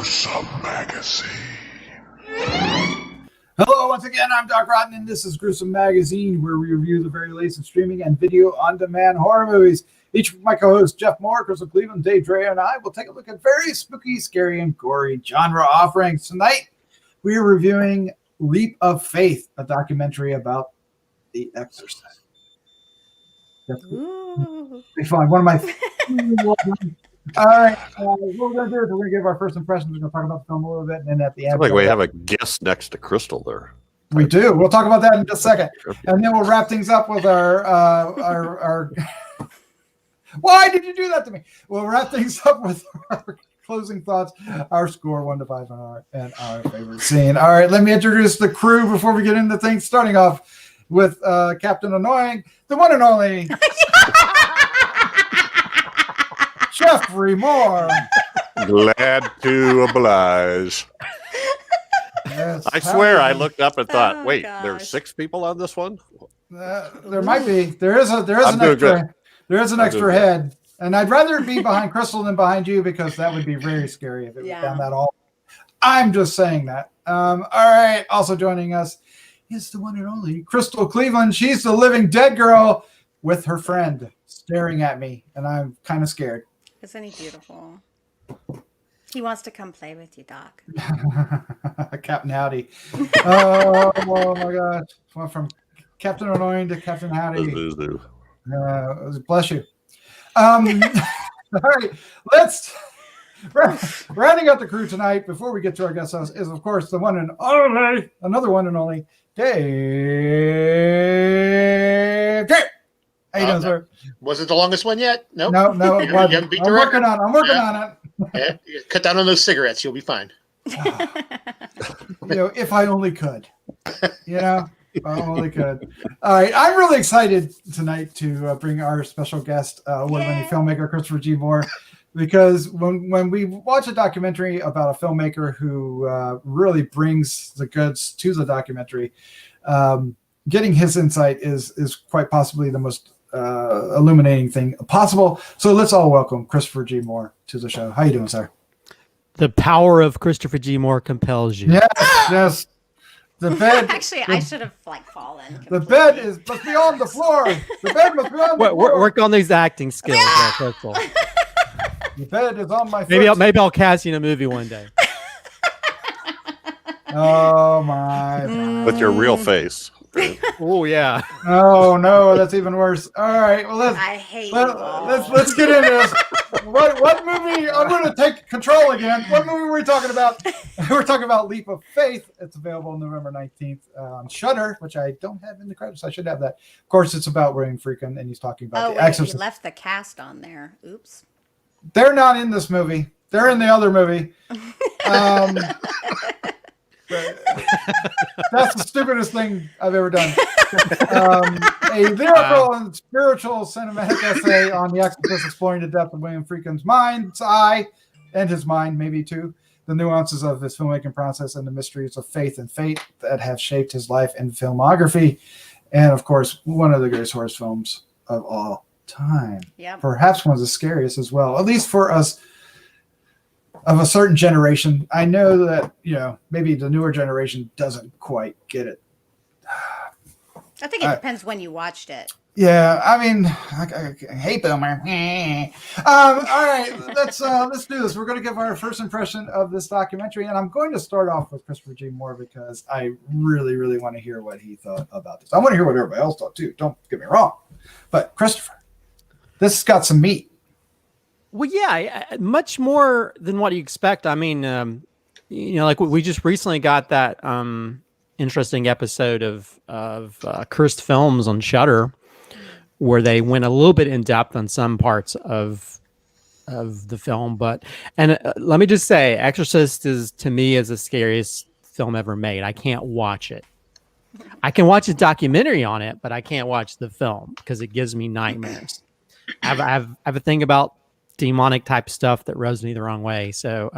Gruesome Magazine. Hello, once again, I'm Doc Rotten, and this is Gruesome Magazine, where we review the very latest in streaming and video on-demand horror movies. Each of my co-hosts, Jeff Mohr, Crystal Cleveland, Dave Dreher, and I will take a look at very spooky, scary, and gory genre offerings. Tonight, we are reviewing Leap of Faith, a documentary about the Exorcist. That's be fun. One of my all right. What we're going to do is we're going to give our first impressions. We're going to talk about the film a little bit, and then at the end, like we have a guest next to Crystal there. We do. We'll talk about that in just a second, and then we'll wrap things up with our. Why did you do that to me? We'll wrap things up with our closing thoughts, our score 1 to 5 and our favorite scene. All right, let me introduce the crew before we get into things. Starting off with Captain Annoying, the one and only Jeffrey Mohr. Glad to oblige. Yes, I swear I looked up and thought, wait, there's 6 people on this one? There might be. There is an extra head. And I'd rather it be behind Crystal than behind you, because that would be very scary if it was down that all. I'm just saying that. All right. Also joining us is the one and only Crystal Cleveland. She's the living dead girl with her friend staring at me, and I'm kind of scared. Isn't he beautiful? He wants to come play with you, Doc. Captain Howdy. Oh my gosh. Went from Captain Annoying to Captain Howdy. Bless you. All right. Let's rounding out the crew tonight before we get to our guest host is, of course, the one and only, another one and only, Dave. How you doing, sir? Was it the longest one yet? Nope. No. You haven't beat the I'm record. working on it. Yeah, cut down on those cigarettes. You'll be fine. If I only could. If I only could. All right. I'm really excited tonight to bring our special guest, award-winning filmmaker, Christopher G. Mohr, because when we watch a documentary about a filmmaker who really brings the goods to the documentary, getting his insight is quite possibly the most illuminating thing possible. So let's all welcome Christopher G. Mohr to the show. How you doing, sir? The power of Christopher G. Mohr compels you. Yes. The bed. Actually, I should have fallen. Completely. The bed must be on the floor. The bed must be on the floor. Work on these acting skills, Crystal. The bed is on my foot. Maybe I'll cast you in a movie one day. Oh my! With your real face. Oh yeah. Oh no, that's even worse. All right, well let's get into this. What movie? I'm going to take control again. What movie were we talking about? We're talking about Leap of Faith. It's available November 19th on SHUDDER, which I don't have in the credits. I should have that. Of course, it's about William Friedkin, and he's talking about the Exorcist. You left the cast on there. Oops. They're not in this movie. They're in the other movie. That's the stupidest thing I've ever done. A lyrical and spiritual cinematic essay on the Exorcist, exploring the depth of William Friedkin's mind's eye and his mind, maybe too, the nuances of his filmmaking process and the mysteries of faith and fate that have shaped his life and filmography. And of course, one of the greatest horror films of all time. Yeah. Perhaps one of the scariest as well, at least for us of a certain generation. I know that, maybe the newer generation doesn't quite get it. I think it depends when you watched it. Yeah, I mean, I hate Boomer. All right, let's do this. We're going to give our first impression of this documentary, and I'm going to start off with Christopher G. Mohr because I really, really want to hear what he thought about this. I want to hear what everybody else thought too. Don't get me wrong, but Christopher, this has got some meat. Well, yeah, much more than what you expect. I mean, like we just recently got that interesting episode of Cursed Films on SHUDDER, where they went a little bit in depth on some parts of the film. But let me just say, Exorcist is the scariest film ever made. I can't watch it. I can watch a documentary on it, but I can't watch the film because it gives me nightmares. I have a thing about demonic type stuff that rubs me the wrong way. So,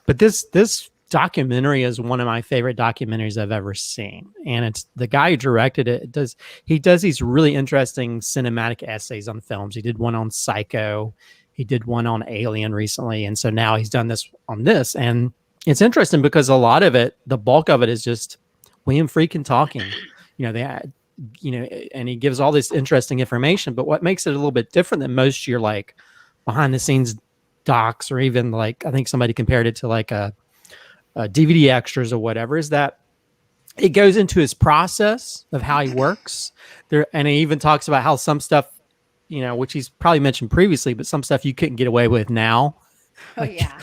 but this documentary is one of my favorite documentaries I've ever seen, and it's the guy who directed it. He does these really interesting cinematic essays on films. He did one on Psycho. He did one on Alien recently, and so now he's done this on this. And it's interesting because a lot of it, the bulk of it, is just William Friedkin talking. And he gives all this interesting information. But what makes it a little bit different than most your like behind the scenes docs, or even like I think somebody compared it to like a DVD extras or whatever, is that it goes into his process of how he works there. And he even talks about how some stuff, which he's probably mentioned previously, but some stuff you couldn't get away with now.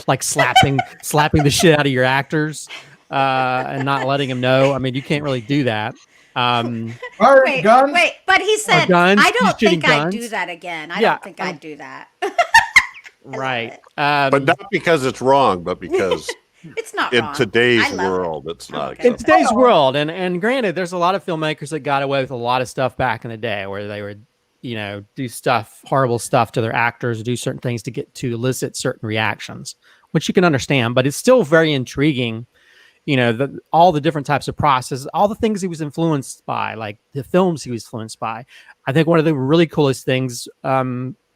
Like slapping the shit out of your actors and not letting them know. I mean, you can't really do that. Wait, but he said, I don't think I'd do that again. I don't think I'd do that. Right. But not because it's wrong, but because it's not in wrong. today's world, it's not in today's world. And granted, there's a lot of filmmakers that got away with a lot of stuff back in the day where they would, do horrible stuff to their actors, do certain things to elicit certain reactions, which you can understand, but it's still very intriguing. All the different types of processes, all the things he was influenced by, like the films he was influenced by. I think one of the really coolest things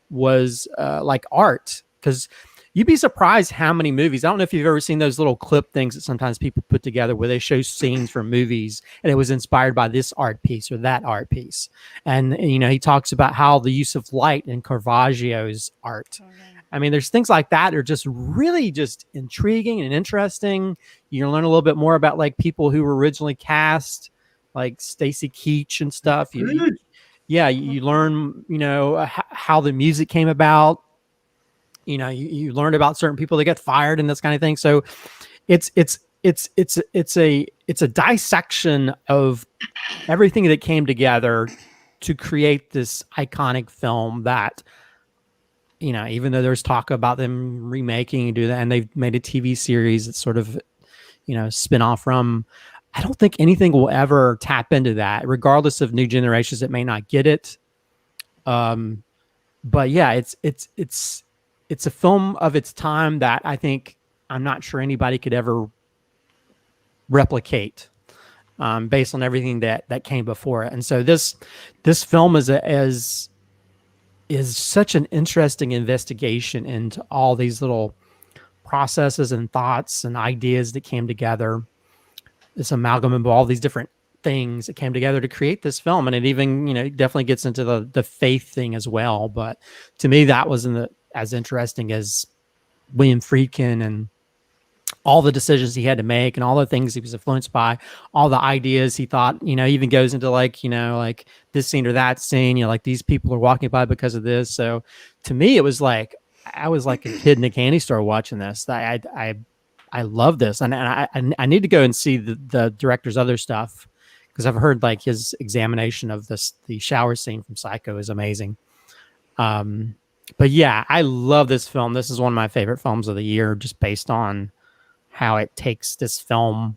was like art, because you'd be surprised how many movies. I don't know if you've ever seen those little clip things that sometimes people put together where they show scenes from movies and it was inspired by this art piece or that art piece. And, he talks about how the use of light in Caravaggio's art. I mean, there's things like that are just really just intriguing and interesting. You learn a little bit more about like people who were originally cast, like Stacy Keach and stuff. You learn, how the music came about. You learned about certain people that get fired and this kind of thing. So it's a dissection of everything that came together to create this iconic film that, even though there's talk about them remaking and do that, and they've made a TV series that's sort of, spin off from, I don't think anything will ever tap into that, regardless of new generations that may not get it. But yeah, it's a film of its time that I think I'm not sure anybody could ever replicate, based on everything that came before it. And so this film is such an interesting investigation into all these little processes and thoughts and ideas that came together. This amalgam of all these different things that came together to create this film. And it even, definitely gets into the faith thing as well. But to me, that wasn't as interesting as William Friedkin and all the decisions he had to make and all the things he was influenced by, all the ideas he thought, even goes into like this scene or that scene, like these people are walking by because of this. So to me, it was like, I was like a kid in a candy store watching this. I love this. And I need to go and see the director's other stuff, because I've heard like his examination of the shower scene from Psycho is amazing. But yeah, I love this film. This is one of my favorite films of the year, just based on how it takes this film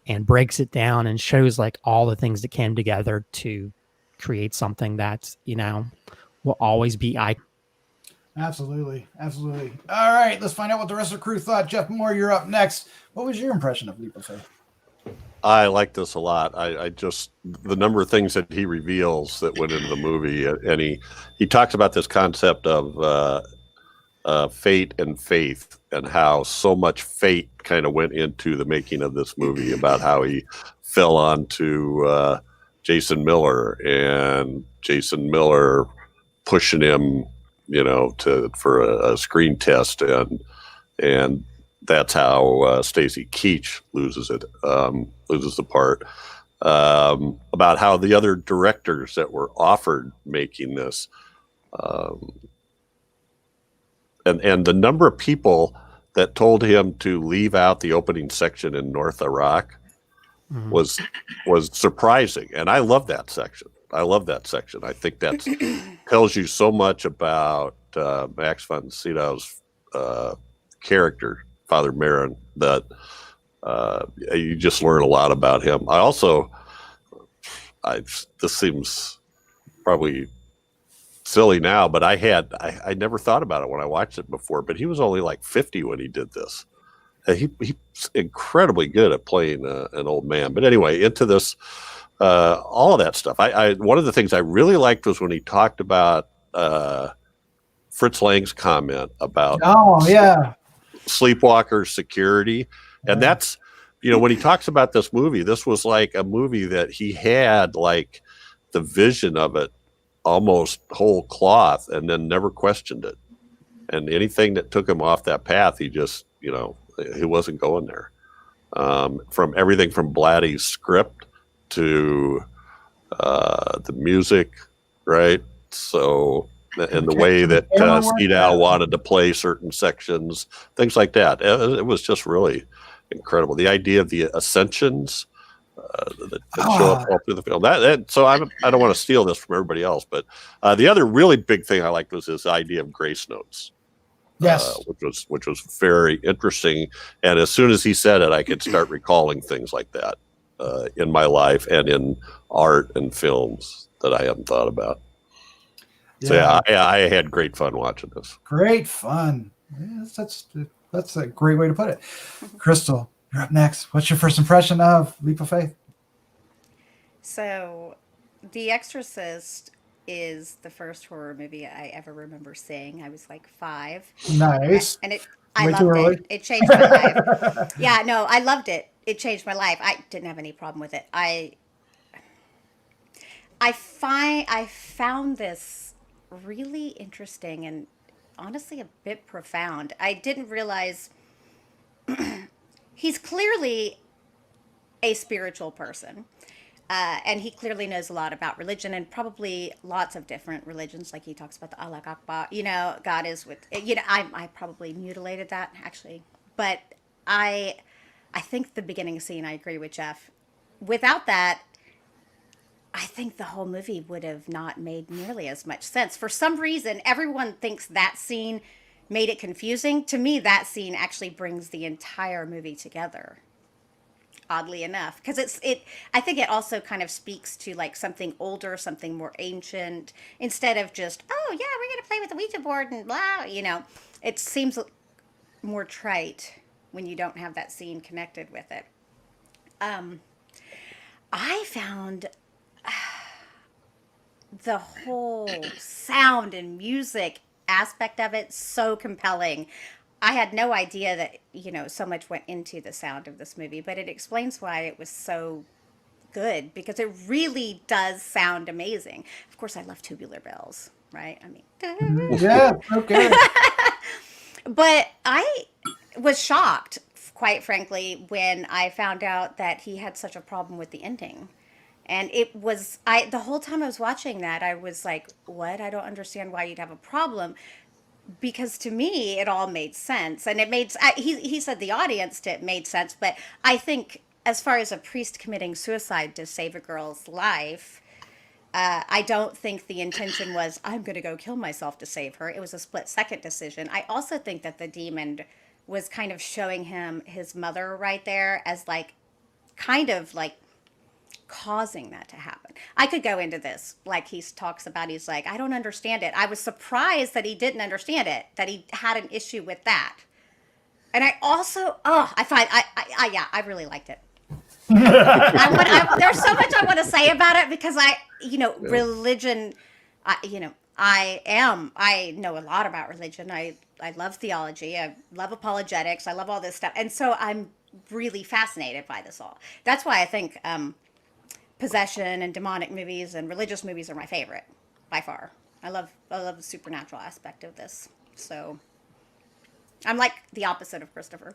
and breaks it down and shows like all the things that came together to create something that, will always be iconic. Absolutely. All right, let's find out what the rest of the crew thought. Jeff Mohr, you're up next. What was your impression of Leap of Faith? I like this a lot. I just, the number of things that he reveals that went into the movie, and he talks about this concept of fate and faith, and how so much fate kind of went into the making of this movie, about how he fell onto Jason Miller, and Jason Miller pushing him, for a screen test, and that's how Stacy Keach loses the part. About how the other directors that were offered making this, and the number of people that told him to leave out the opening section in North Iraq was surprising, and I love that section. I think that tells you so much about Max von Sydow's character, Father Marin, that you just learn a lot about him. This seems probably silly now, but I never thought about it when I watched it before, but he was only like 50 when he did this. He's incredibly good at playing an old man. But anyway, into this, all of that stuff. One of the things I really liked was when he talked about Fritz Lang's comment about sleepwalker security. And that's, when he talks about this movie, this was like a movie that he had like the vision of it almost whole cloth and then never questioned it. And anything that took him off that path, he just, he wasn't going there. From everything from Blatty's script to the music, right? So, and the way that Speedow wanted to play certain sections, things like that. It was just really incredible. The idea of the ascensions that show up all through the film. So I don't want to steal this from everybody else, but the other really big thing I liked was this idea of grace notes. Yes, which was very interesting. And as soon as he said it, I could start recalling things like that in my life and in art and films that I hadn't thought about. So I had great fun watching this. Great fun. Yes, that's a great way to put it. Crystal, you're up next. What's your first impression of Leap of Faith? So, The Exorcist is the first horror movie I ever remember seeing. I was like 5. Nice. And I loved it. It changed my life. Yeah, no, I loved it. It changed my life. I didn't have any problem with it. I found this really interesting and honestly a bit profound. I didn't realize he's clearly a spiritual person. And he clearly knows a lot about religion and probably lots of different religions. Like he talks about the Allah Akbar, God is with, I probably mutilated that actually. But I think the beginning scene, I agree with Jeff. Without that, I think the whole movie would have not made nearly as much sense. For some reason, everyone thinks that scene made it confusing. To me, that scene actually brings the entire movie together. Oddly enough, because I think it also kind of speaks to like something older, something more ancient, instead of just, oh yeah, we're going to play with the Ouija board and blah, it seems more trite when you don't have that scene connected with it. I found the whole sound and music aspect of it so compelling. I had no idea that, so much went into the sound of this movie, but it explains why it was so good, because it really does sound amazing. Of course, I love Tubular Bells, right? I mean, yeah, okay. But I was shocked, quite frankly, when I found out that he had such a problem with the ending. And it was, the whole time I was watching that, I was like, what? I don't understand why you'd have a problem. Because to me, it all made sense. And it made, he said the audience made sense, but I think as far as a priest committing suicide to save a girl's life, I don't think the intention was, I'm going to go kill myself to save her. It was a split-second decision. I also think that the demon was kind of showing him his mother right there as like, kind of like, causing that to happen. I could go into this, like he talks about, he's like, I don't understand it. I was surprised that he didn't understand it, that he had an issue with that. And I also, I really liked it. There's so much I want to say about it because religion, I know a lot about religion. I love theology. I love apologetics. I love all this stuff. And so I'm really fascinated by this all. That's why I think, possession and demonic movies and religious movies are my favorite by far. I love the supernatural aspect of this. So I'm like the opposite of Christopher.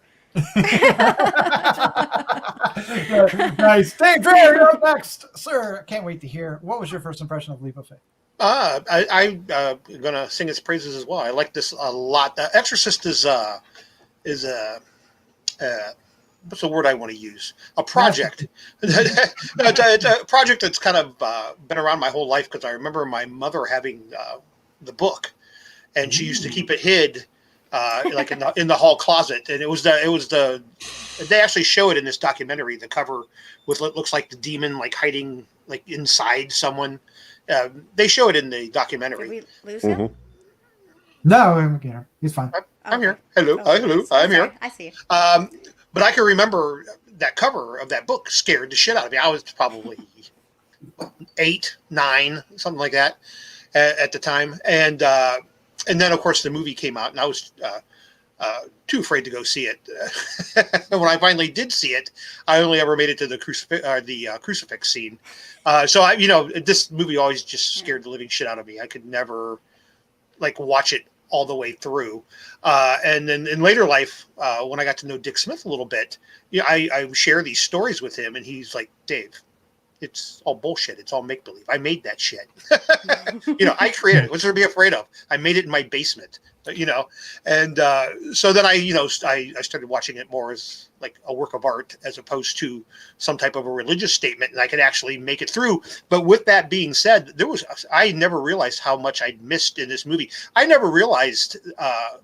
Nice. Dave Dreher, you're up next, sir. Can't wait to hear. What was your first impression of Leap of Faith? I'm gonna sing its praises as well. I like this a lot. Exorcist is what's the word I want to use? A project. It's a project that's kind of been around my whole life because I remember my mother having the book, and she used to keep it hid, like in the hall closet. And it was the they actually show it in this documentary. The cover with what looks like the demon like hiding like inside someone. They show it in the documentary. Did we lose him? No, I'm here. He's fine. I'm here. Hello. Hello. I'm here. I see. But I can remember that cover of that book scared the shit out of me. I was probably 8, 9, something like that at the time. And And then, of course, the movie came out, and I was too afraid to go see it. When I finally did see it, I only ever made it to the crucifix scene. So this movie always just scared the living shit out of me. I could never watch it all the way through. And then in later life, when I got to know Dick Smith a little bit, I share these stories with him, and he's like, Dave, it's all bullshit. It's all make believe. I made that shit. I created it. What's there to be afraid of? I made it in my basement. And so then I started watching it more as like a work of art as opposed to some type of a religious statement, and I could actually make it through. But with that being said, I never realized how much I'd missed in this movie. I never realized,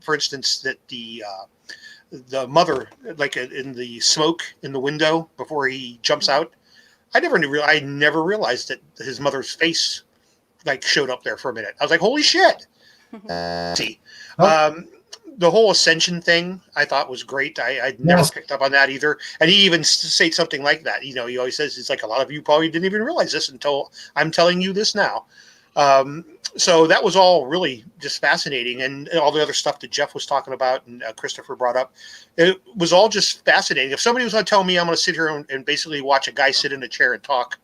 for instance, that the mother, like in the smoke in the window before he jumps out, I never realized that his mother's face showed up there for a minute. I was like, holy shit. The whole ascension thing I thought was great. I'd never picked up on that either. And he even said something like that. He always says, it's like, a lot of you probably didn't even realize this until I'm telling you this now. So that was all really just fascinating. And all the other stuff that Jeff was talking about and Christopher brought up, it was all just fascinating. If somebody was going to tell me I'm going to sit here and basically watch a guy sit in a chair and talk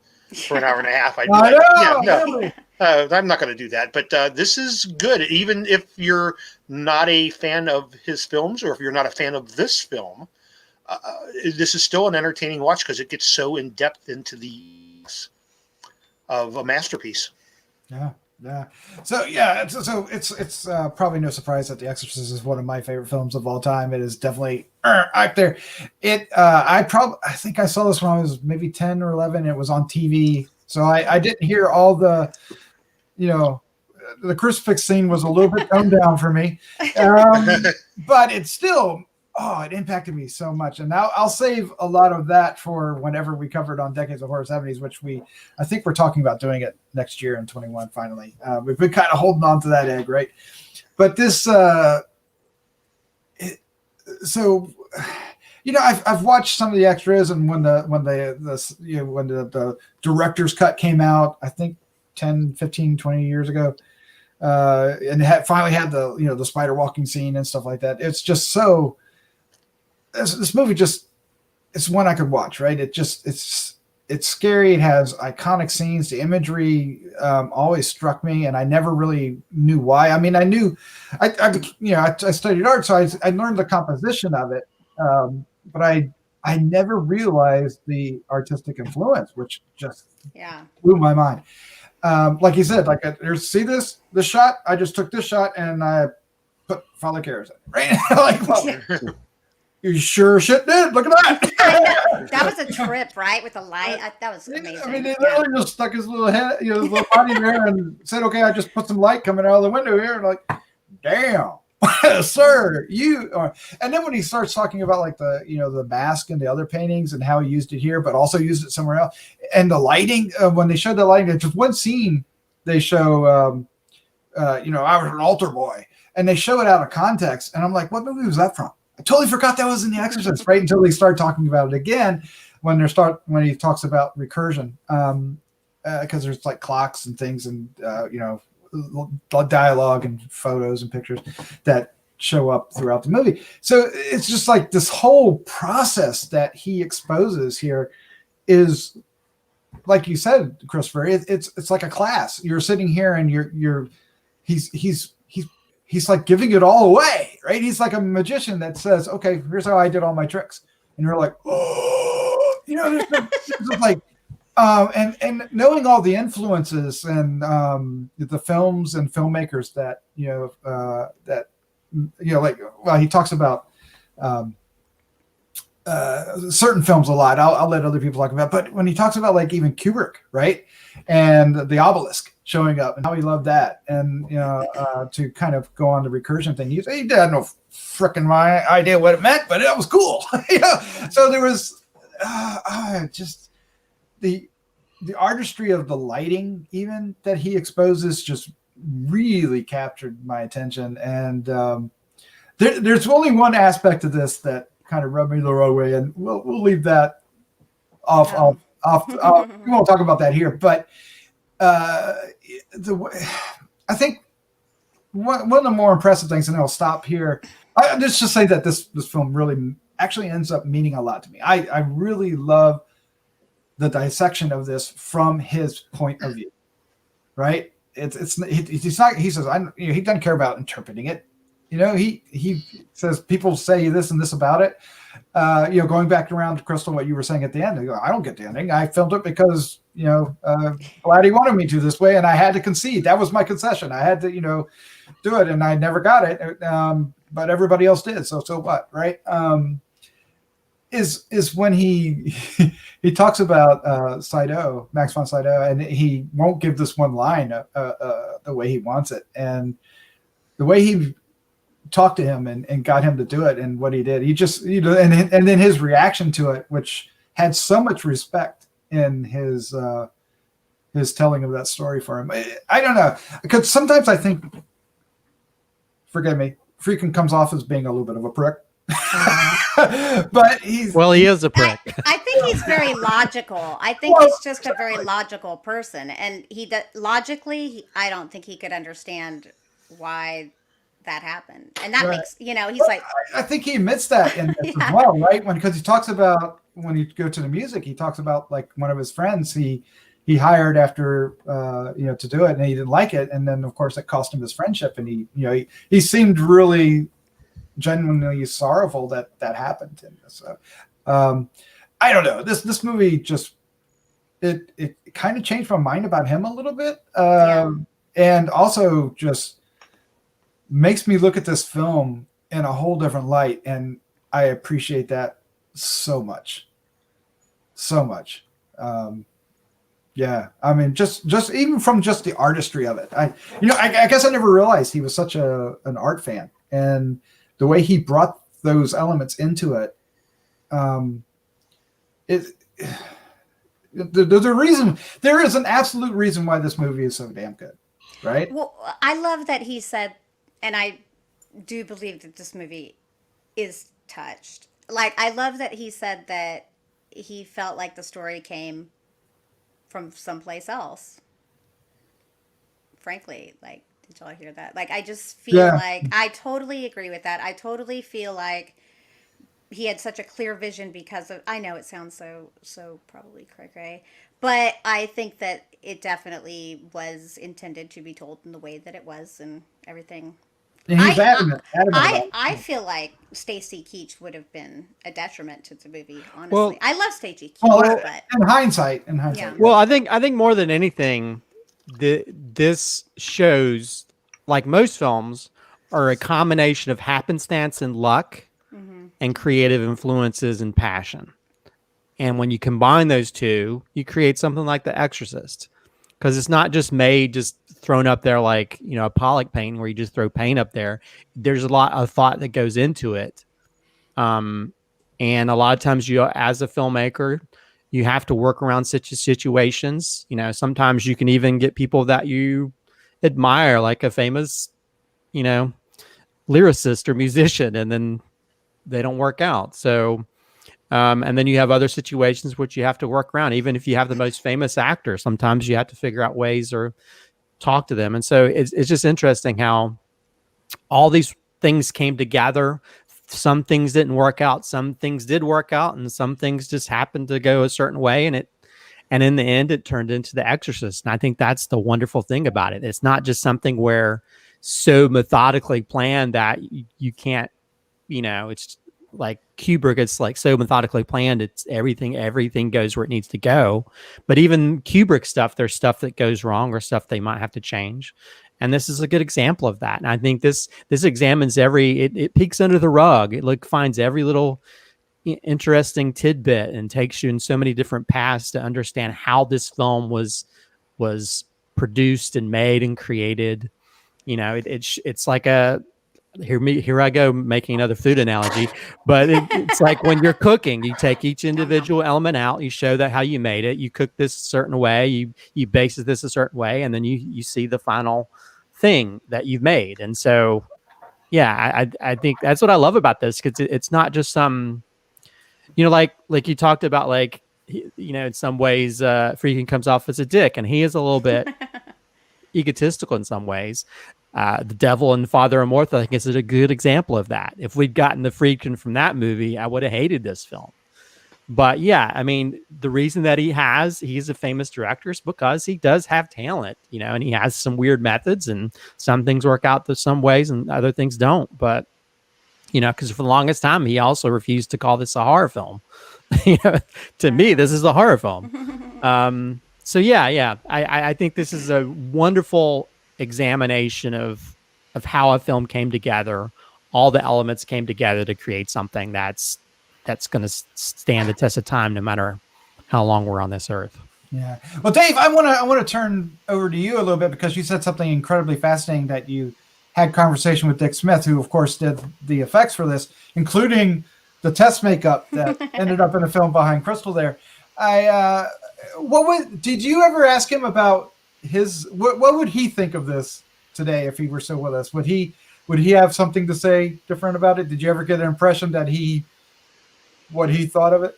for an hour and a half, I'd be like, no. I'm not going to do that, but this is good. Even if you're not a fan of his films, or if you're not a fan of this film, this is still an entertaining watch because it gets so in depth into the of a masterpiece. Yeah. So it's probably no surprise that The Exorcist is one of my favorite films of all time. It is definitely out there. I think I saw this when I was maybe 10 or 11. It was on TV, so I didn't hear all the. The crucifix scene was a little bit toned down for me, but it's still, it impacted me so much. And now I'll save a lot of that for whenever we covered on Decades of Horror 70s, which I think we're talking about doing it next year in 21. Finally, we've been kind of holding on to that egg, right? But this, I've watched some of the extras, and when the director's cut came out, I think 10, 15, 20 years ago, and finally had the spider walking scene and stuff like that. It's just so, this movie it's one I could watch, right? It's scary. It has iconic scenes. The imagery always struck me, and I never really knew why. I mean, I knew, I studied art, so I learned the composition of it, but I never realized the artistic influence, which just blew my mind. Like you said, see this shot? I just took this shot and I put Father Karras in it, right? You sure shit did. Look at that. That was a trip, right? With the light. That was amazing. I mean, they literally just stuck his little head, his little body there and said, okay, I just put some light coming out of the window here. And like, damn, sir, you are. And then when he starts talking about the mask and the other paintings and how he used it here, but also used it somewhere else. And the lighting, when they showed the lighting, there's just one scene they show, I was an altar boy, and they show it out of context. And I'm like, what movie was that from? I totally forgot that was in The Exorcist, right? Until they start talking about it again when he talks about recursion, because there's clocks and things and dialogue and photos and pictures that show up throughout the movie. So it's just this whole process that he exposes here is, like you said, Christopher. It's like a class. You're sitting here and he's like giving it all away, right? He's like a magician that says, okay, here's how I did all my tricks. And you're like, oh, there's and knowing all the influences and the films and filmmakers that, he talks about certain films a lot. I'll let other people talk about, but when he talks about even Kubrick, right? And the obelisk showing up and how he loved that. And, to kind of go on the recursion thing, he had no freaking idea what it meant, but it was cool. So there was just the artistry of the lighting even that he exposes just really captured my attention. And there's only one aspect of this that kind of rubbed me the wrong way, and we'll leave that off. We won't talk about that here, but I think one of the more impressive things, and I'll stop here. Let's just say that this film really actually ends up meaning a lot to me. I really love the dissection of this from his point of view, right? He's not, he says, he doesn't care about interpreting it. He says people say this and this about it. Going back around to Crystal, what you were saying at the end, I don't get the ending. I filmed it because, glad he wanted me to this way. And I had to concede. That was my concession. I had to, do it, and I never got it. But everybody else did. So what, right? Is when he talks about Sydow, Max von Sydow, and he won't give this one line the way he wants it. And the way he talked to him and got him to do it, and what he did, he just, and then his reaction to it, which had so much respect in his telling of that story for him. I don't know, because sometimes I think, forgive me, Friedkin comes off as being a little bit of a prick. But he is a prick. I think he's very logical. I think he's just a very logical person, and logically, I don't think he could understand why that happened, and that makes he's like. I think he admits that in this as well, right? Because he talks about, when you go to the music, he talks about like one of his friends he hired after to do it, and he didn't like it, and then of course it cost him his friendship, and he seemed really genuinely sorrowful that happened to him. So I don't know, this movie just it kind of changed my mind about him a little bit, and also just makes me look at this film in a whole different light, and I appreciate that so much. Yeah, I mean, just even from just the artistry of it, I guess I never realized he was such an art fan, and the way he brought those elements into it. There's a reason. There is an absolute reason why this movie is so damn good, right? Well, I love that he said, and I do believe that this movie is touched. Like, I love that he said that he felt like the story came from someplace else. Frankly, like, did y'all hear that? Like, I just feel like I totally agree with that. I totally feel like he had such a clear vision because of, I know it sounds so probably cray-cray, but I think that it definitely was intended to be told in the way that it was and everything. And he's adamant about it. I feel like Stacy Keach would have been a detriment to the movie, honestly. Well, I love Stacy Keach, but in hindsight. Yeah. Well, I think more than anything, this shows, like most films, are a combination of happenstance and luck, and creative influences and passion. And when you combine those two, you create something like The Exorcist, because it's not just thrown up there like a Pollock painting where you just throw paint up there. There's a lot of thought that goes into it, and a lot of times as a filmmaker, you have to work around such situations. Sometimes you can even get people that you admire, like a famous lyricist or musician, and then they don't work out. So and then you have other situations which you have to work around. Even if you have the most famous actor, sometimes you have to figure out ways or talk to them. And so it's just interesting how all these things came together. Some things didn't work out, some things did work out, and some things just happened to go a certain way. And in the end, it turned into The Exorcist. And I think that's the wonderful thing about it. It's not just something where so methodically planned that you can't, it's like Kubrick, it's like so methodically planned. It's everything goes where it needs to go. But even Kubrick stuff, there's stuff that goes wrong or stuff they might have to change. And this is a good example of that. And I think this examines it peeks under the rug. It finds every little interesting tidbit and takes you in so many different paths to understand how this film was produced and made and created. It's like here I go making another food analogy, but it's like when you're cooking, you take each individual element out, you show that how you made it, you cook this a certain way, you base this a certain way, and then you see the final thing that you've made. And so, yeah, I think that's what I love about this, because it's not just some, like you talked about, like, in some ways, Friedkin comes off as a dick, and he is a little bit egotistical in some ways. The Devil and Father Amorth, I think, is a good example of that. If we'd gotten the Friedkin from that movie, I would have hated this film. But yeah, I mean, the reason that he's a famous director is because he does have talent, you know, and he has some weird methods, and some things work out some ways and other things don't. But, you know, because for the longest time, he also refused to call this a horror film. You know, to me, this is a horror film. So yeah, I think this is a wonderful examination of how a film came together. All the elements came together to create something that's going to stand the test of time, no matter how long we're on this earth. Yeah. Well, Dave, I want to turn over to you a little bit, because you said something incredibly fascinating, that you had conversation with Dick Smith, who of course did the effects for this, including the test makeup that ended up in the film behind Crystal there. Did you ever ask him about what would he think of this today if he were still with us? Would he have something to say different about it? Did you ever get an impression that what he thought of it?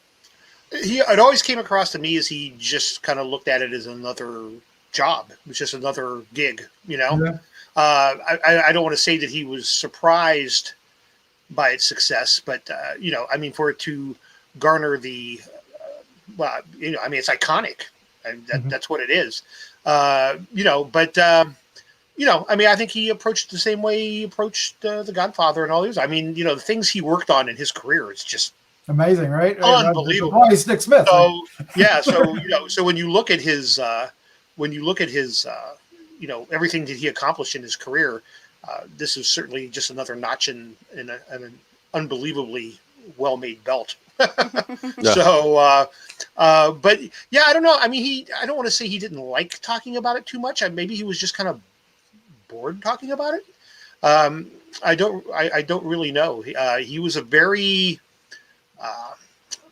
It always came across to me as he just kind of looked at it as another job. It was just another gig, you know? Yeah. I don't want to say that he was surprised by its success, but, you know, I mean, for it to garner the, well, you know, I mean, it's iconic, and that's what it is, you know, but, you know, I mean, I think he approached the same way he approached The Godfather and all these. I mean, you know, the things he worked on in his career, it's just amazing, right? Unbelievable. Why is Dick Smith? So, yeah. So, you know, so when you look at his, you know, everything that he accomplished in his career, this is certainly just another notch in an unbelievably well-made belt. Yeah. So, but yeah, I don't know. I mean, I don't want to say he didn't like talking about it too much. Maybe he was just kind of bored talking about it. I don't really know. He was a very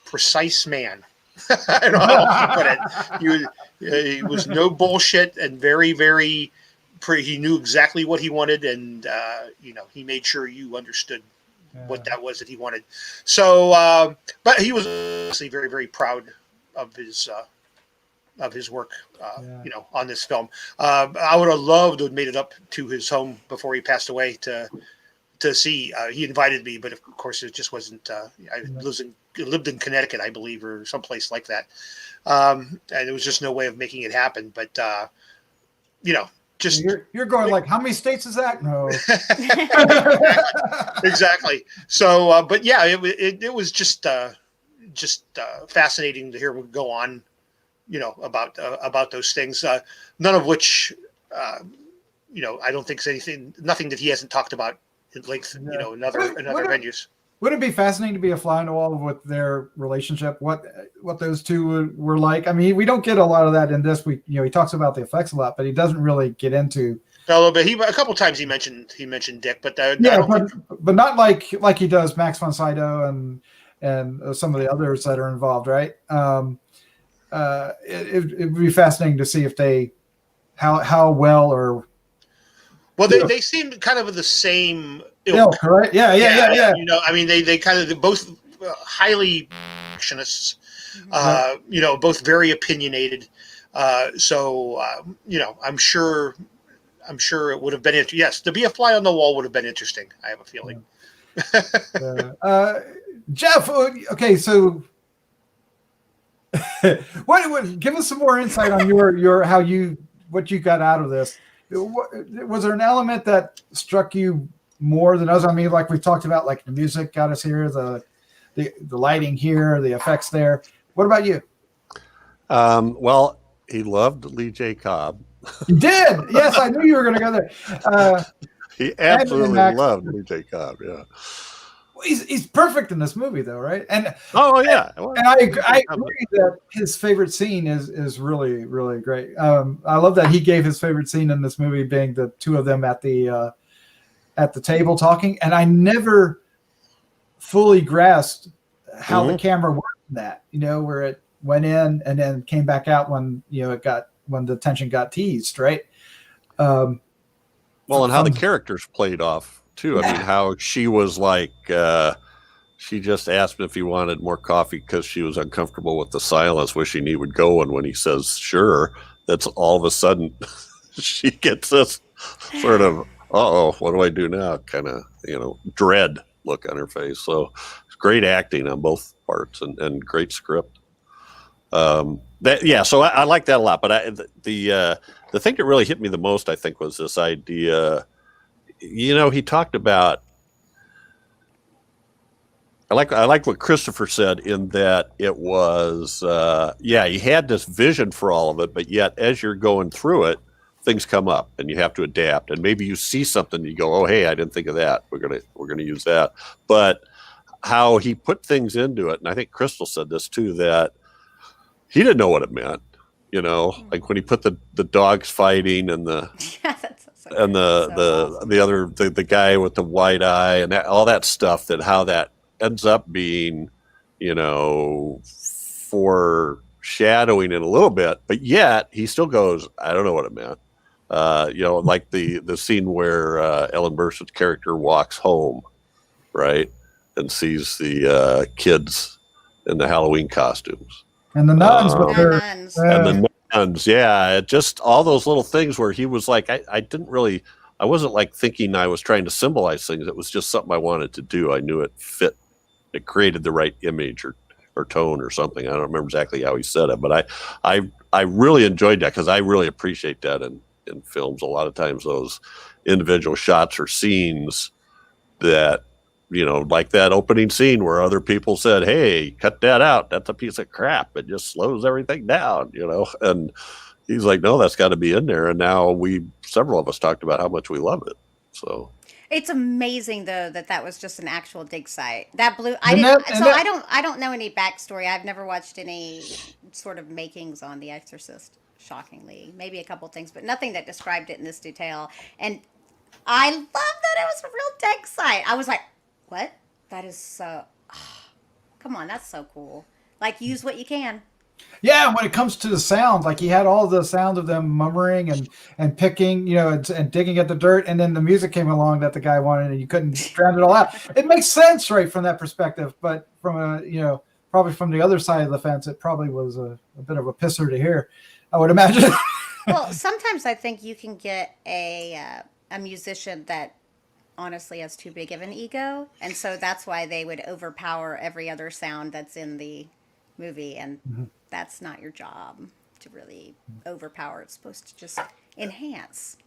precise man. I don't know how to put it. He was no bullshit, and very, very. He knew exactly what he wanted, and you know, he made sure you understood what that was that he wanted. So, but he was obviously very, very proud of his work, you know, on this film. I would have loved to have made it up to his home before he passed away to see. He invited me, but of course it just wasn't. I lived in Connecticut, I believe, or someplace like that, and there was just no way of making it happen. But you know, just you're going like, how many states is that? No. exactly. So, but yeah, it was just fascinating to hear him go on, you know, about those things. None of which, you know, I don't think is nothing that he hasn't talked about at length, you know, in other venues. Would it be fascinating to be a fly on the wall with their relationship? What those two were like? I mean, we don't get a lot of that in this. He talks about the effects a lot, but he doesn't really get into a little bit. A couple times he mentioned Dick, but but not like he does Max von Sydow and some of the others that are involved, right? It'd be fascinating to see if how well or. Well, they seem kind of the same ilk, right? Yeah. You know, I mean, they kind of both highly actionists, you know, both very opinionated. So, you know, I'm sure it would have been yes, to be a fly on the wall would have been interesting. I have a feeling. Jeff, okay, so what? Give us some more insight on what you got out of this. Was there an element that struck you more than others? I mean, like we've talked about, like the music got us here, the lighting here, the effects there. What about you? Well, he loved Lee J. Cobb. He did. Yes, I knew you were going to go there. He absolutely loved Lee J. Cobb. Yeah. He's perfect in this movie, though, right? And yeah, and I agree that his favorite scene is really, really great. I love that he gave his favorite scene in this movie being the two of them at the table talking, and I never fully grasped how the camera worked in that. You know, where it went in and then came back out when when the tension got teased, right? And how the characters played off too. I mean, how she was like, she just asked him if he wanted more coffee because she was uncomfortable with the silence, wishing he would go. And when he says, sure, that's all of a sudden she gets this sort of oh, what do I do now? Kind of, dread look on her face. So it's great acting on both parts and great script. So I like that a lot. But the thing that really hit me the most, I think, was this idea. He talked about. I like what Christopher said in that it was, he had this vision for all of it, but yet as you're going through it, things come up and you have to adapt. And maybe you see something and you go, oh, hey, I didn't think of that. We're gonna use that. But how he put things into it, and I think Crystal said this too, that he didn't know what it meant. Like when he put the dogs fighting and the the guy with the white eye and all that stuff, that how that ends up being, foreshadowing it a little bit, but yet he still goes, I don't know what it meant. Like the scene where Ellen Burstyn's character walks home, right, and sees the kids in the Halloween costumes and the nuns with their and the nuns, just all those little things where he was like, I wasn't like thinking I was trying to symbolize things. It was just something I wanted to do. I knew it fit. It created the right image or tone or something. I don't remember exactly how he said it, but I really enjoyed that because I really appreciate that in films. A lot of times those individual shots or scenes that, like that opening scene where other people said, hey, cut that out. That's a piece of crap. It just slows everything down, and he's like, no, that's got to be in there. And now several of us talked about how much we love it. So it's amazing though that was just an actual dig site. That blew. I don't know any backstory. I've never watched any sort of makings on The Exorcist. Shockingly, maybe a couple things, but nothing that described it in this detail. And I love that it was a real dig site. I was like, what? That is so. Come on, that's so cool. Like, use what you can. Yeah, when it comes to the sound, like he had all the sound of them murmuring and picking, and digging at the dirt, and then the music came along that the guy wanted, and you couldn't drown it all out. It makes sense, right, from that perspective, but from probably from the other side of the fence, it probably was a bit of a pisser to hear, I would imagine. Well, sometimes I think you can get a musician that honestly has too big of an ego, and so that's why they would overpower every other sound that's in the movie, and that's not your job to really overpower. It's supposed to just enhance.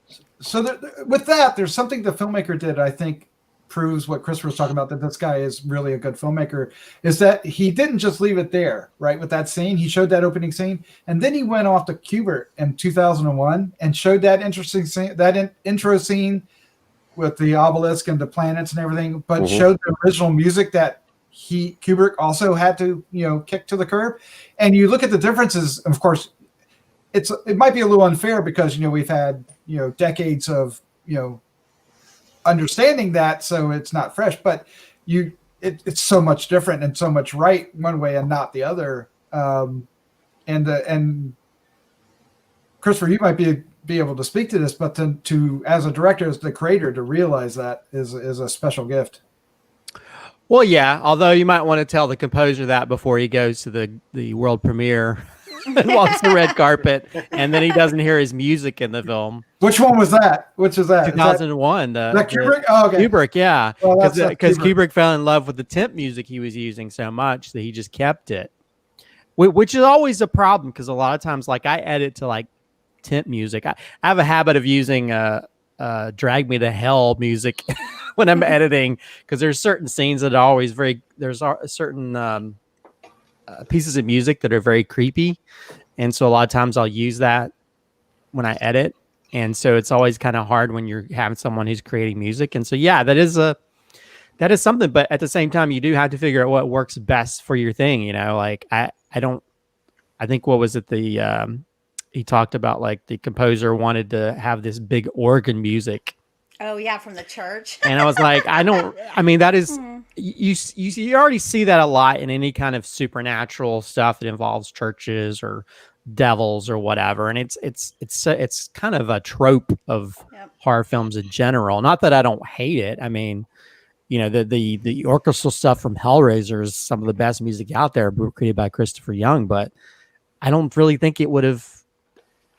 So with that, there's something the filmmaker did, I think, proves what Christopher was talking about, that this guy is really a good filmmaker, is that he didn't just leave it there, right, with that scene. He showed that opening scene, and then he went off to Kubrick in 2001 and showed that interesting scene, that intro scene with the obelisk and the planets and everything, but showed the original music that Kubrick also had to, kick to the curb. And you look at the differences, of course, it might be a little unfair because, we've had, decades of, understanding that, so it's not fresh, but it's so much different and so much right one way and not the other. And Christopher, you might be able to speak to this, but to as a director, as the creator, to realize that is a special gift. Well, yeah, although you might want to tell the composer that before he goes to the world premiere and walks the red carpet, and then he doesn't hear his music in the film. Which one was that? Which was that? 2001. That Kubrick? Oh, okay. Kubrick, yeah. Because Kubrick fell in love with the temp music he was using so much that he just kept it, which is always a problem because a lot of times, like, I edit to, like, temp music. I have a habit of using Drag Me to Hell music when I'm editing, because there's certain scenes that are always there's certain pieces of music that are very creepy, and so a lot of times I'll use that when I edit, and so it's always kind of hard when you're having someone who's creating music. And so that is something, but at the same time you do have to figure out what works best for your thing. Like I think what was it, he talked about, like, the composer wanted to have this big organ music. Oh yeah, from the church. And I was like, that is, you already see that a lot in any kind of supernatural stuff that involves churches or devils or whatever. And it's kind of a trope of horror films in general. Not that I don't hate it. I mean, the orchestral stuff from Hellraiser is some of the best music out there, created by Christopher Young, but I don't really think it would have.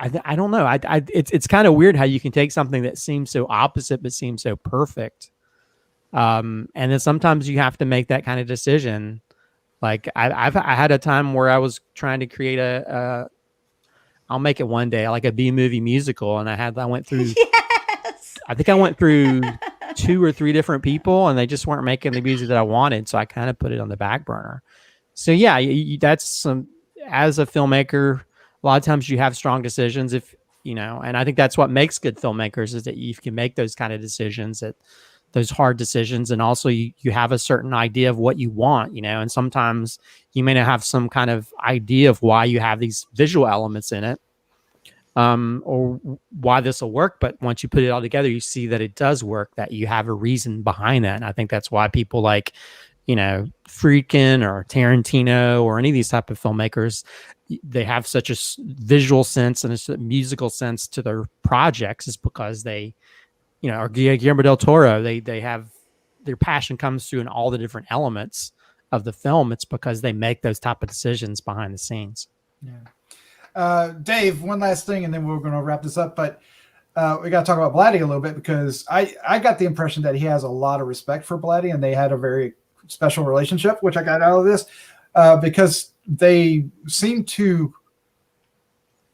I don't know. It's kind of weird how you can take something that seems so opposite but seems so perfect. And then sometimes you have to make that kind of decision. Like I had a time where I was trying to create I'll make it one day, like a B-movie musical, and I went through Yes. I think I went through 2 or 3 different people, and they just weren't making the music that I wanted, so I kind of put it on the back burner. So yeah, that's some, as a filmmaker, a lot of times you have strong decisions, if you know, and I think that's what makes good filmmakers, is that you can make those kind of decisions, those hard decisions, and also you have a certain idea of what you want, you know, and sometimes you may not have some kind of idea of why you have these visual elements in it, or why this will work, but once you put it all together, you see that it does work, that you have a reason behind that. And I think that's why people like, you know, Friedkin or Tarantino or any of these type of filmmakers, they have such a visual sense and a musical sense to their projects, is because they, you know, or Guillermo del Toro, they have, their passion comes through in all the different elements of the film. It's because they make those type of decisions behind the scenes. Yeah. Dave, one last thing, and then we're going to wrap this up. But we got to talk about Blatty a little bit, because I got the impression that he has a lot of respect for Blatty, and they had a very special relationship, which I got out of this, because they seem to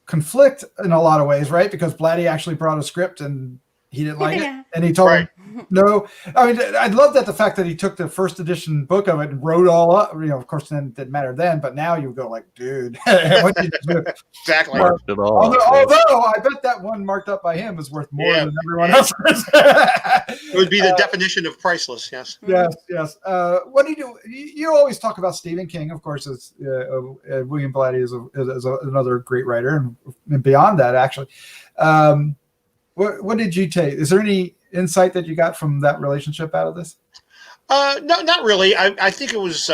conflict in a lot of ways, right? Because Blatty actually brought a script and he didn't like it, and he told him no. I mean, I love that, the fact that he took the first edition book of it and wrote all up. You know, of course, then it didn't matter then, but now you go like, dude, what did you do? Exactly. Although I bet that one marked up by him is worth more than everyone else's. It would be the definition of priceless. Yes. Yes. What do you do? You always talk about Stephen King, of course. As William Blatty is another great writer, and beyond that, actually. What did you take? Is there any insight that you got from that relationship out of this? No, not really. I think it was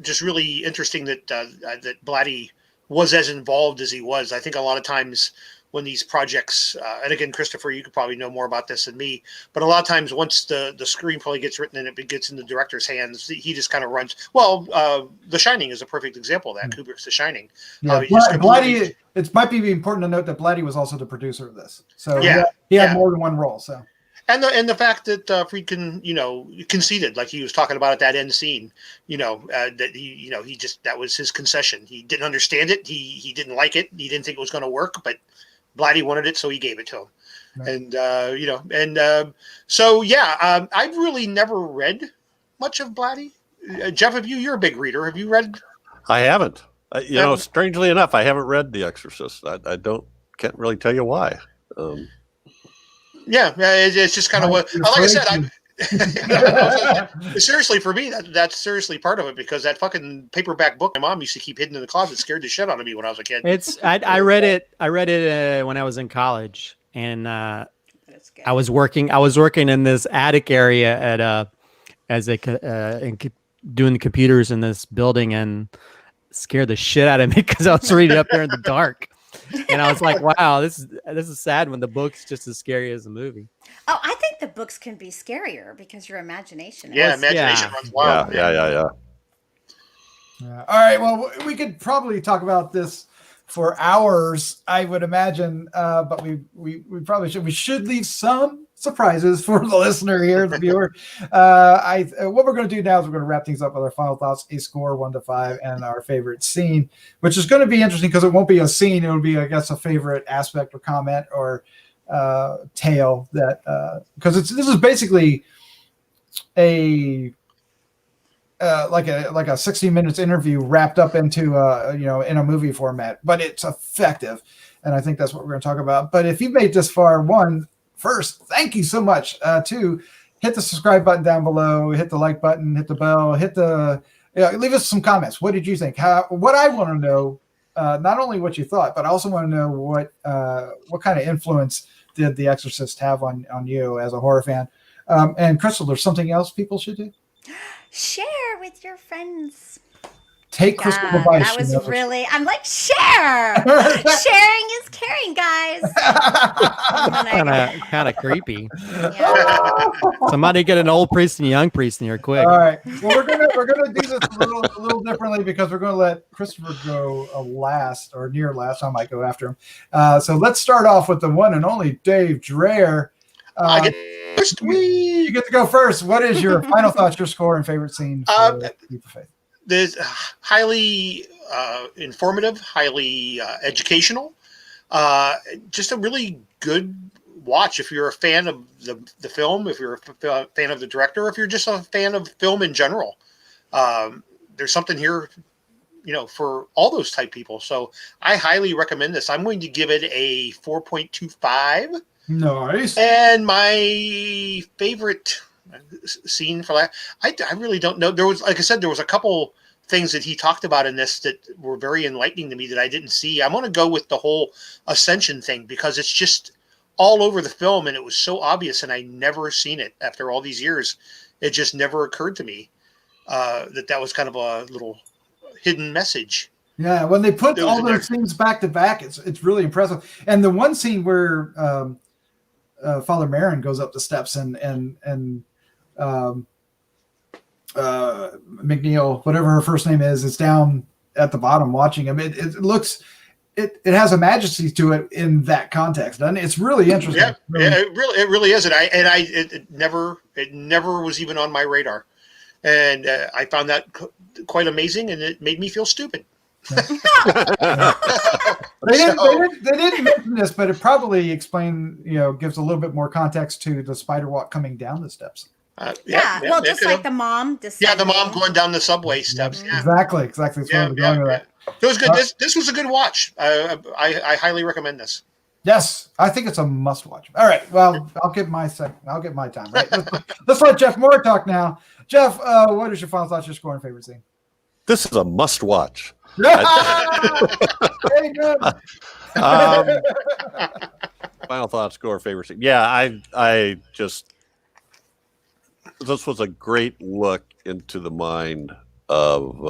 just really interesting that that Blatty was as involved as he was. I think a lot of times when these projects, and again, Christopher, you could probably know more about this than me, but a lot of times once the screenplay gets written and it gets in the director's hands, he just kind of runs. Well, The Shining is a perfect example of that. Kubrick's The Shining. Yeah, Blatty, it might be important to note that Blatty was also the producer of this. So he had more than one role. So. And the fact that Friedkin, you know, conceded, like he was talking about at that end scene, you know, that he just, that was his concession. He didn't understand it. He didn't like it. He didn't think it was going to work, but Blatty wanted it, so he gave it to him. Right. And so I've really never read much of Blatty. Jeff, you're a big reader. Have you read? I haven't. You know, strangely enough, I haven't read The Exorcist. Can't really tell you why. It's just kind of what, like I said, seriously, for me, that's seriously part of it, because that fucking paperback book my mom used to keep hidden in the closet scared the shit out of me when I was a kid. I read it when I was in college, and I was working in this attic area at doing the computers in this building, and scared the shit out of me because I was reading up there in the dark. And I was like, wow, this is sad when the book's just as scary as the movie. Oh, I think the books can be scarier because your imagination. Imagination runs wild. Yeah. All right. Well, we could probably talk about this for hours, I would imagine. But we probably should leave some surprises for the listener here, the viewer. What we're going to do now is we're going to wrap things up with our final thoughts, a score 1 to 5, and our favorite scene, which is going to be interesting because it won't be a scene. It'll be, I guess, a favorite aspect or comment or tale that, because this is basically a like a 60 minutes interview wrapped up into in a movie format, but it's effective, and I think that's what we're going to talk about. But if you've made this far, first, thank you so much. Two, hit the subscribe button down below, hit the like button, hit the bell, leave us some comments. What did you think? What I want to know, not only what you thought, but I also want to know what kind of influence did The Exorcist have on you as a horror fan? And Crystal, there's something else people should do? Share with your friends. take Crystal God, advice. that She was knows what she- really. I'm like, share. Sharing is caring, guys. Kind of creepy. Yeah. Somebody get an old priest and a young priest in here quick. All right. Well, we're gonna do this a little differently because we're gonna let Christopher go last or near last. I might go after him. So let's start off with the one and only Dave Dreher. I get first. You get to go first. What is your final thoughts, your score, and favorite scene for Leap of Faith? There's highly informative, highly educational. Just a really good watch if you're a fan of the film, if you're a fan of the director, if you're just a fan of film in general. There's something here, for all those type people. So I highly recommend this. I'm going to give it a 4.25. Nice. And my favorite scene for that, I really don't know. There was, like I said, there was a couple things that he talked about in this that were very enlightening to me that I didn't see. I'm going to go with the whole ascension thing because it's just all over the film and it was so obvious and I never seen it after all these years. It just never occurred to me that was kind of a little hidden message. Yeah, when they put all those scenes back to back, it's really impressive. And the one scene where Father Marin goes up the steps and McNeil, whatever her first name is down at the bottom watching him. It looks, it has a majesty to it in that context, and it's really interesting. Yeah, it really is. And it never was even on my radar, and I found that quite amazing, and it made me feel stupid. They didn't mention this, but it probably gives a little bit more context to the spider walk coming down the steps. Just like the mom. Yeah, the mom going down the subway steps. Yeah. Exactly. That's that. It was good. This was a good watch. I highly recommend this. Yes, I think it's a must watch. All right. Well, I'll get my time. Right. Let's let Jeff Mohr talk now. Jeff, what is your final thoughts, your score, and favorite scene? This is a must watch. Very good. Final thoughts, score, favorite scene. Yeah, I just, this was a great look into the mind of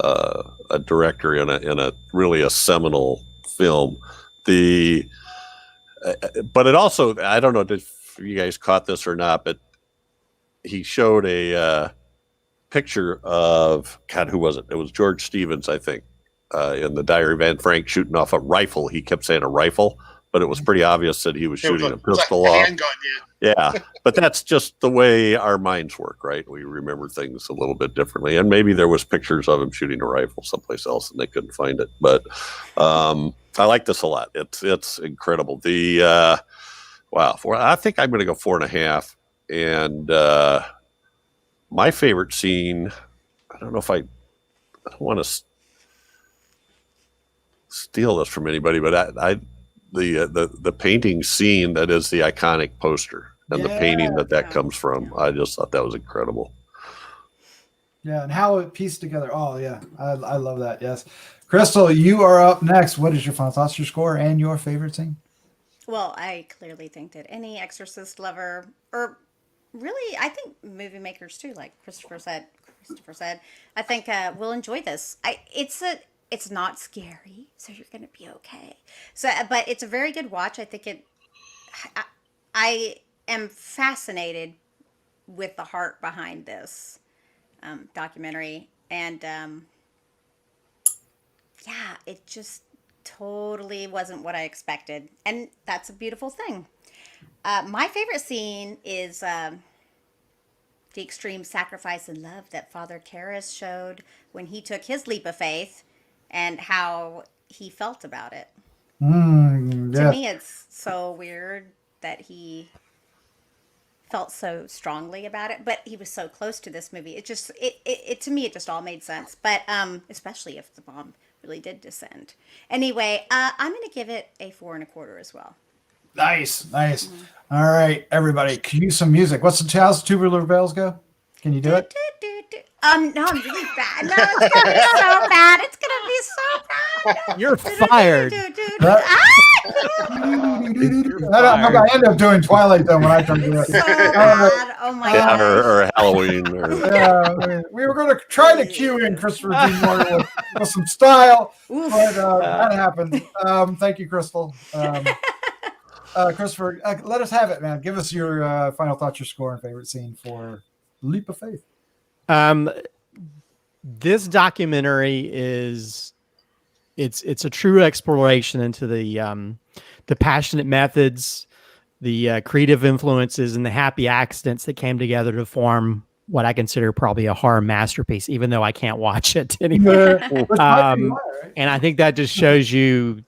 a director in a really a seminal film. But it also, I don't know if you guys caught this or not, but he showed a picture of, God, who was it? It was George Stevens, I think, in the Diary of Anne Frank shooting off a rifle. He kept saying a rifle, but it was pretty obvious that he was shooting a pistol off. Handgun, yeah, but that's just the way our minds work, right? We remember things a little bit differently, and maybe there was pictures of him shooting a rifle someplace else, and they couldn't find it. But I like this a lot. It's incredible. I think I'm going to go 4.5. And my favorite scene, I don't know if I don't want to steal this from anybody, but the painting scene that is the iconic poster and the painting that comes from, I just thought that was incredible. Yeah, and how it pieced together. Oh, yeah, I love that. Yes. Crystal, you are up next. What is your final thoughts, your score, and your favorite scene? Well, I clearly think that any Exorcist lover, or really, I think movie makers too, like Christopher said, I think will enjoy this. It's not scary, so you're going to be okay. So, but it's a very good watch. I think I am fascinated with the heart behind this documentary, and it just totally wasn't what I expected, and that's a beautiful thing. My favorite scene is the extreme sacrifice and love that Father Karras showed when he took his leap of faith and how he felt about it. To me, it's so weird that he felt so strongly about it, but he was so close to this movie. It to me, it just all made sense. But especially if the bomb really did descend. Anyway, I'm going to give it a 4.25 as well. Nice. Mm-hmm. All right, everybody, cue some music. How's the Tubular Bells go? Can you do it? No, I'm really bad. No, it's gonna be so bad. It's gonna be so bad. You're fired. I end up doing Twilight though when I come to it. So bad. Oh my Yeah, gosh. or Halloween. Or, We were going to try to cue in Christopher Dean Mohr with some style, Oof. but that happened. Thank you, Crystal. Christopher, let us have it, man. Give us your final thoughts, your score, and favorite scene for Leap of Faith. This documentary it's a true exploration into the passionate methods, the creative influences, and the happy accidents that came together to form what I consider probably a horror masterpiece, even though I can't watch it anymore. And I think that just shows you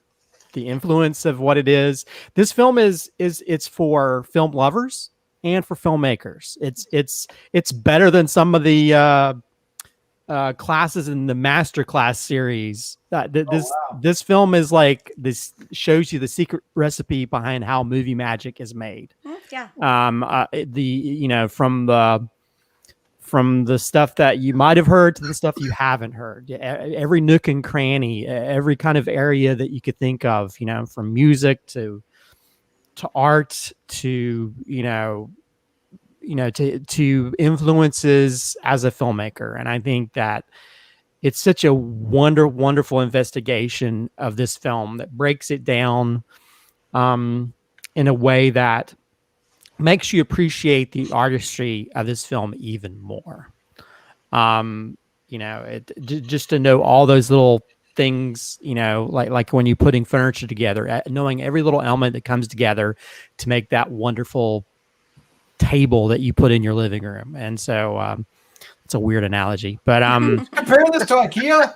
the influence of what it is. This film it's for film lovers and for filmmakers. It's better than some of the classes in the masterclass series. This film is like this, shows you the secret recipe behind how movie magic is made. Yeah. From the stuff that you might have heard to the stuff you haven't heard, every nook and cranny, every kind of area that you could think of, from music to art to to influences as a filmmaker. And I think that it's such a wonderful investigation of this film that breaks it down in a way that makes you appreciate the artistry of this film even more. Just to know all those little things, like when you're putting furniture together, knowing every little element that comes together to make that wonderful table that you put in your living room. And so it's a weird analogy, but compare this to IKEA.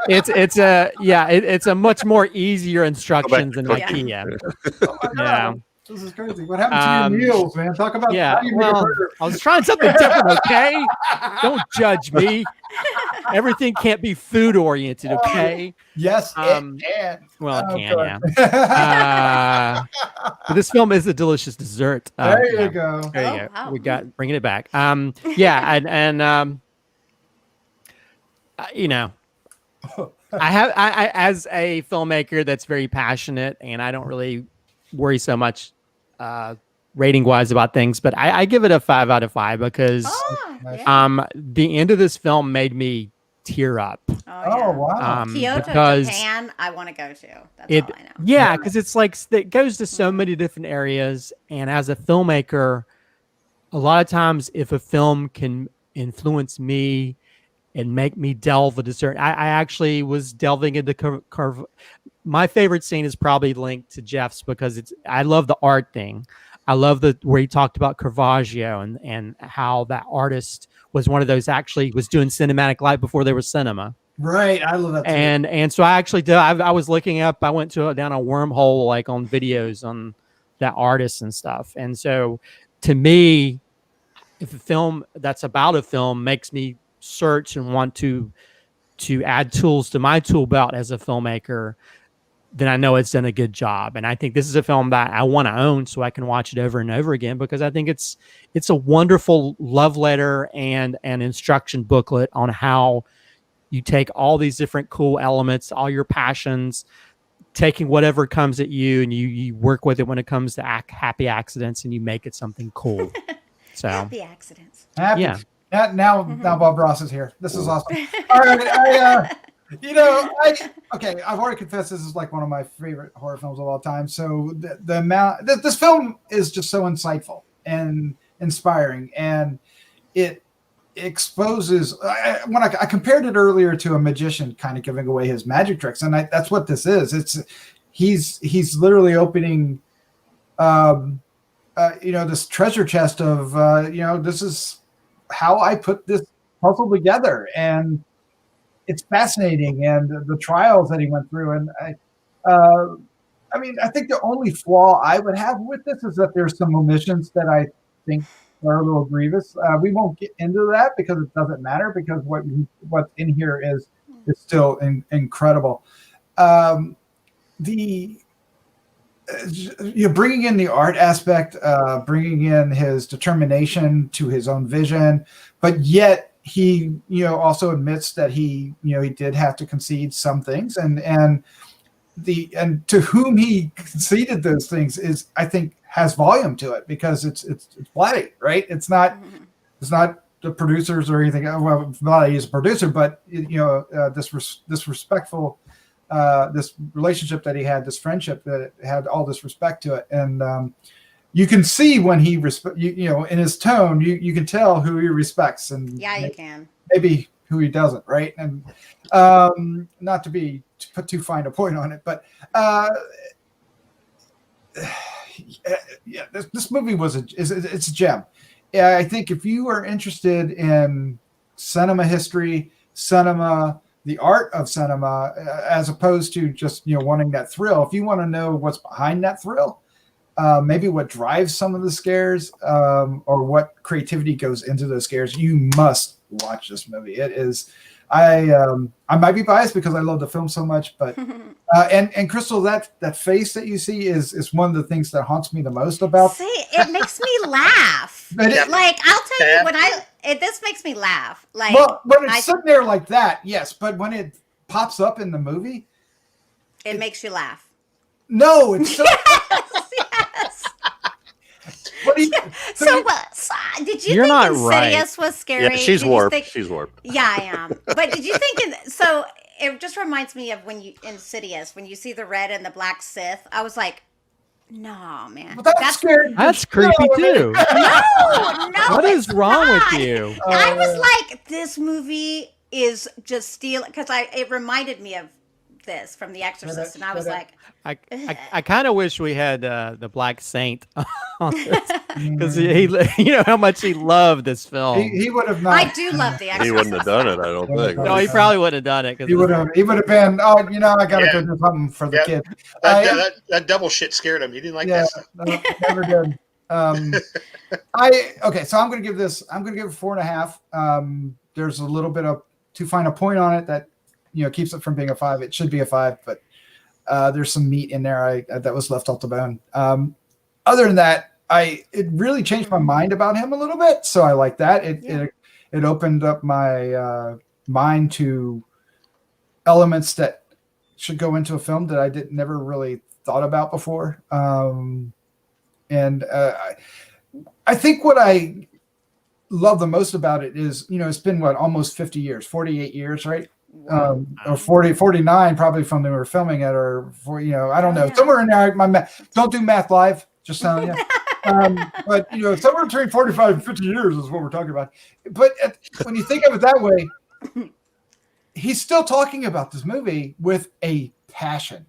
It's a much more easier instructions than IKEA. Oh my God. This is crazy. What happened to your meals, man? Talk about how you make a burger. I was trying something different, okay? Don't judge me. Everything can't be food oriented, okay? Yes, well, it can, good. yeah. But this film is a delicious dessert. There you go. There you go. Wow. We got bringing it back. I as a filmmaker that's very passionate, and I don't really worry so much rating wise about things, but I give it a 5 out of 5 because the end of this film made me tear up. Oh wow. Kyoto, because Japan, I want to go to. That's all I know. Yeah, because it's like it goes to so many different areas, and as a filmmaker, a lot of times if a film can influence me and make me delve into certain, I actually was delving into my favorite scene is probably linked to Jeff's because I love the art thing. I love where he talked about Caravaggio and how that artist was one of those actually was doing cinematic light before there was cinema. Right. I love that too. And so I actually did. I was looking up. I went down a wormhole like on videos on that artist and stuff. And so to me, if a film that's about a film makes me search and want to add tools to my tool belt as a filmmaker, then I know it's done a good job. And I think this is a film that I want to own so I can watch it over and over again, because I think it's a wonderful love letter and an instruction booklet on how you take all these different cool elements, all your passions, taking whatever comes at you, and you work with it when it comes to happy accidents, and you make it something cool. So happy accidents. Happy. Yeah. Now Bob Ross is here. This is awesome. All right. I've already confessed this is like one of my favorite horror films of all time. So the amount this film is just so insightful and inspiring, and it exposes. When I compared it earlier to a magician kind of giving away his magic tricks, and that's what this is. He's literally opening, this treasure chest of this is how I put this puzzle together, and it's fascinating, and the trials that he went through. And I think the only flaw I would have with this is that there's some omissions that I think are a little grievous. We won't get into that because it doesn't matter, because what's in here is still incredible. Bringing in the art aspect, bringing in his determination to his own vision, but yet he, also admits that he did have to concede some things, and to whom he conceded those things is, I think, has volume to it because it's bloody, right? It's not the producers or anything. Well, Bloody is a producer, but this respectful, this relationship that he had, this friendship that had all this respect to it, and you can see when he in his tone, you can tell who he respects, and you can maybe who he doesn't, right? And not to put too fine a point on it, but this movie it's a gem. Yeah, I think if you are interested in cinema history, the art of cinema, as opposed to just wanting that thrill, if you want to know what's behind that thrill, maybe what drives some of the scares, or what creativity goes into those scares, you must watch this movie. It is. I might be biased because I love the film so much, but and Crystal, that face that you see is one of the things that haunts me the most about. See, it makes me laugh. Like, I'll tell you, this makes me laugh. Like, well, when it's sitting there like that, yes, but when it pops up in the movie, it makes you laugh. No, it's so. Yes. So did you think Insidious was scary? Yeah, she's warped. She's warped. Yeah, I am. But did you think so? It just reminds me of Insidious, when you see the red and the black Sith. I was like, no, man. Well, that's scary. That's creepy too. No. What is wrong with you? I was like, this movie is just stealing, because it reminded me of this from The Exorcist, and I was like, I kind of wish we had the Black Saint on this, because he how much he loved this film. He would have not. I do love The Exorcist. He wouldn't have done it, I don't think. No, he probably would have done it. He would have been. Oh, I gotta go do something for the kid. That double shit scared him. He didn't like that stuff. No, never did. So I'm gonna give it 4.5. There's a little bit of too fine a point on it that keeps it from being a 5. It should be a 5, but there's some meat in there that was left off the bone. Other than that, it really changed my mind about him a little bit, so I like that. It opened up my mind to elements that should go into a film that I never really thought about before. And I think what I love the most about it is, it's been almost 50 years, 48 years, right? Or 49 probably from when we were filming it, or I don't know, somewhere in there. My math, don't do math live, just telling you. But somewhere between 45 and 50 years is what we're talking about. But when you think of it that way, he's still talking about this movie with a passion.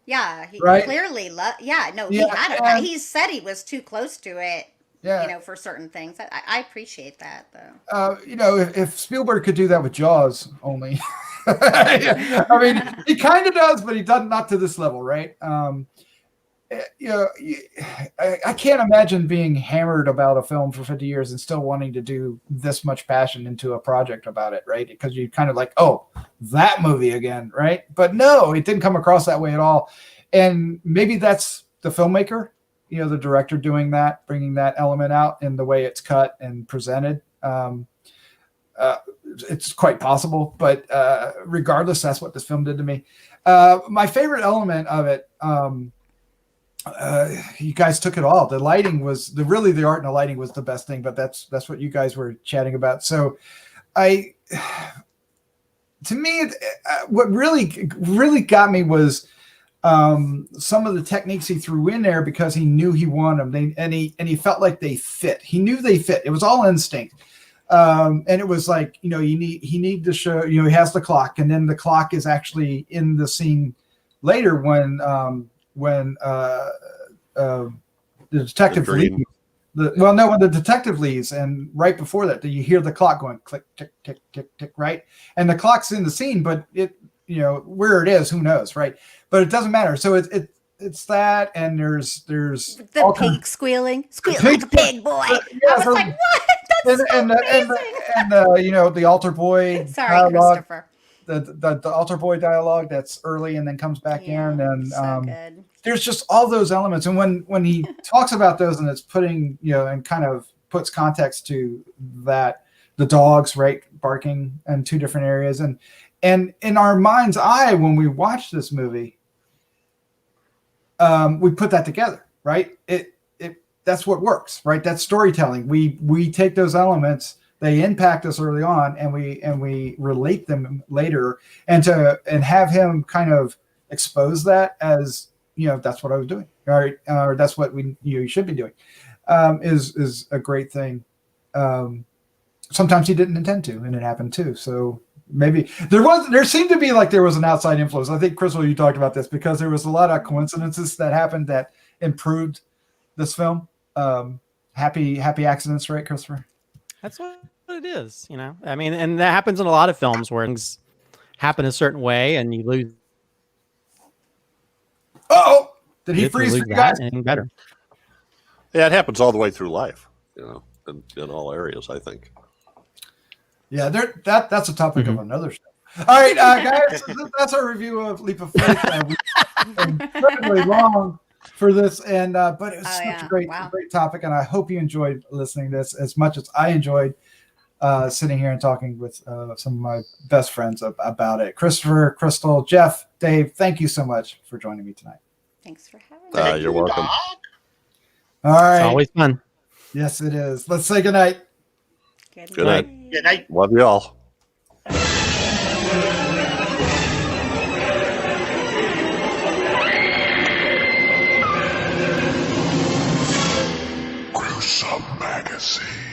Yeah, he right? clearly he had he said he was too close to it. Yeah. For certain things. I appreciate that, though. If Spielberg could do that with Jaws only. I mean, he kind of does, but he does not to this level, right? I can't imagine being hammered about a film for 50 years and still wanting to do this much passion into a project about it, right? Because you kind of like, oh, that movie again, right? But no, it didn't come across that way at all. And maybe that's the filmmaker, the director doing that, bringing that element out in the way it's cut and presented. It's quite possible, but regardless, that's what this film did to me. My favorite element of it, you guys took it all. The lighting was the art and the lighting was the best thing, but that's what you guys were chatting about. So to me, what really got me was some of the techniques he threw in there, because he knew he wanted them, and he felt like they fit. He knew they fit. It was all instinct. And it was like, he need to show, he has the clock, and then the clock is actually in the scene later when the detective leaves. When the detective leaves, and right before that, you hear the clock going click, tick, tick, tick, tick, right? And the clock's in the scene, but it, where it is, who knows, right? But it doesn't matter. So it's that, and there's the pig squealing like a pig, boy. I was like, what? That's and the altar boy. Sorry, dialogue, Christopher. The altar boy dialogue that's early and then comes back in, and so good. There's just all those elements. And when he talks about those, and it's putting and kind of puts context to that, the dogs, right, barking in two different areas, and in our mind's eye when we watch this movie, we put that together, right? It that's what works, right? That's storytelling. We take those elements, they impact us early on, and we relate them later, and have him kind of expose that as, that's what I was doing, right? Or that's what you should be doing, is a great thing. Sometimes he didn't intend to, and it happened too. So maybe there seemed to be like there was an outside influence. I think, Crystal, you talked about this, because there was a lot of coincidences that happened that improved this film. Happy accidents, right, Christopher? That's what it is, I mean, and that happens in a lot of films where things happen a certain way and you lose. Oh, did he freeze for you guys? Anything better? Yeah, it happens all the way through life, in all areas, I think. Yeah, that's a topic of another show. All right, guys, that's our review of Leap of Faith. Incredibly long for this, but it was such a great topic, and I hope you enjoyed listening to this as much as I enjoyed sitting here and talking with some of my best friends about it. Christopher, Crystal, Jeff, Dave, thank you so much for joining me tonight. Thanks for having me. You're welcome. All right. It's always fun. Yes, it is. Let's say goodnight. Good night. Good night. Love you all. Gruesome Magazine.